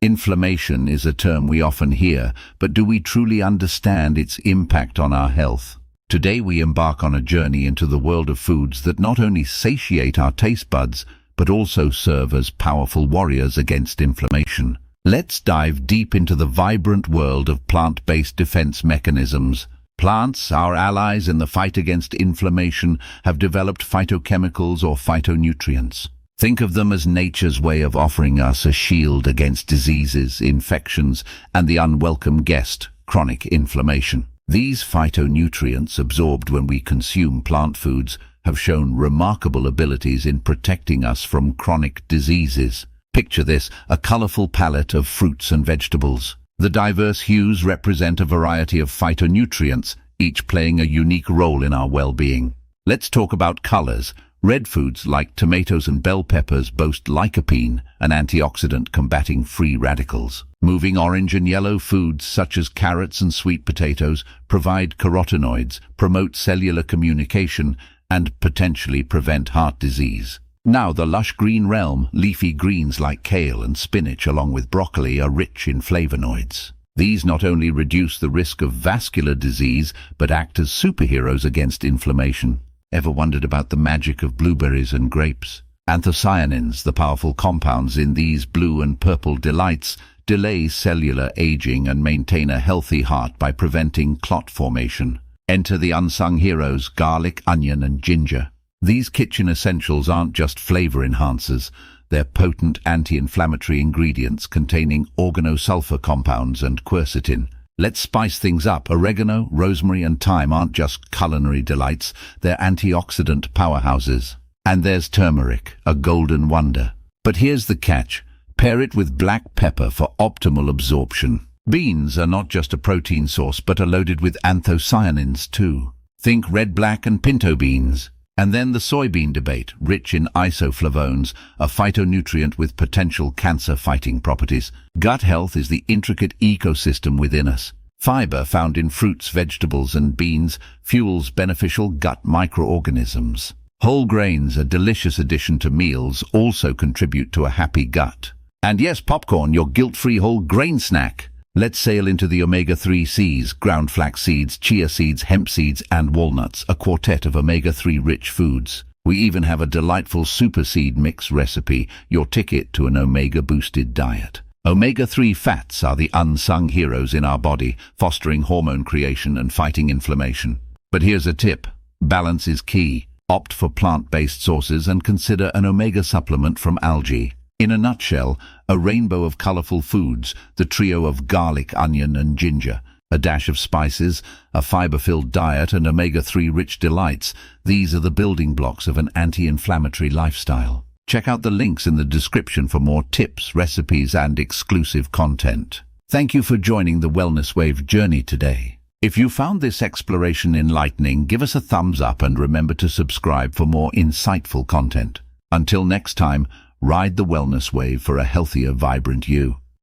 Inflammation is a term we often hear, but do we truly understand its impact on our health? Today we embark on a journey into the world of foods that not only satiate our taste buds, but also serve as powerful warriors against inflammation. Let's dive deep into the vibrant world of plant-based defense mechanisms. Plants, our allies in the fight against inflammation, have developed phytochemicals or phytonutrients. Think of them as nature's way of offering us a shield against diseases, infections, and the unwelcome guest, chronic inflammation. These phytonutrients, absorbed when we consume plant foods, have shown remarkable abilities in protecting us from chronic diseases. Picture this, a colorful palette of fruits and vegetables. The diverse hues represent a variety of phytonutrients, each playing a unique role in our well-being. Let's talk about colors. Red foods like tomatoes and bell peppers boast lycopene, an antioxidant combating free radicals. Moving orange and yellow foods such as carrots and sweet potatoes provide carotenoids, promote cellular communication, and potentially prevent heart disease. Now the lush green realm, leafy greens like kale and spinach along with broccoli are rich in flavonoids. These not only reduce the risk of vascular disease, but act as superheroes against inflammation. Ever wondered about the magic of blueberries and grapes? Anthocyanins, the powerful compounds in these blue and purple delights, delay cellular aging and maintain a healthy heart by preventing clot formation. Enter the unsung heroes, garlic, onion, and ginger. These kitchen essentials aren't just flavor enhancers. They're potent anti-inflammatory ingredients containing organosulfur compounds and quercetin. Let's spice things up. Oregano, rosemary, and thyme aren't just culinary delights, they're antioxidant powerhouses. And there's turmeric, a golden wonder. But here's the catch. Pair it with black pepper for optimal absorption. Beans are not just a protein source, but are loaded with anthocyanins too. Think red, black, and pinto beans. And then the soybean debate, rich in isoflavones, a phytonutrient with potential cancer-fighting properties. Gut health is the intricate ecosystem within us. Fiber found in fruits, vegetables, and beans fuels beneficial gut microorganisms. Whole grains, a delicious addition to meals, also contribute to a happy gut. And yes, popcorn, your guilt-free whole grain snack. Let's sail into the omega-3 Cs, ground flax seeds, chia seeds, hemp seeds, and walnuts, a quartet of omega-3 rich foods. We even have a delightful super seed mix recipe, your ticket to an omega-boosted diet. Omega-3 fats are the unsung heroes in our body, fostering hormone creation and fighting inflammation. But here's a tip. Balance is key. Opt for plant-based sources and consider an omega supplement from algae. In a nutshell, a rainbow of colorful foods, the trio of garlic, onion, and ginger, a dash of spices, a fiber-filled diet, and omega-3 rich delights. These are the building blocks of an anti-inflammatory lifestyle. Check out the links in the description for more tips, recipes, and exclusive content. Thank you for joining the WellnessWave journey today. If you found this exploration enlightening, give us a thumbs up and remember to subscribe for more insightful content. Until next time, ride the wellness wave for a healthier, vibrant you.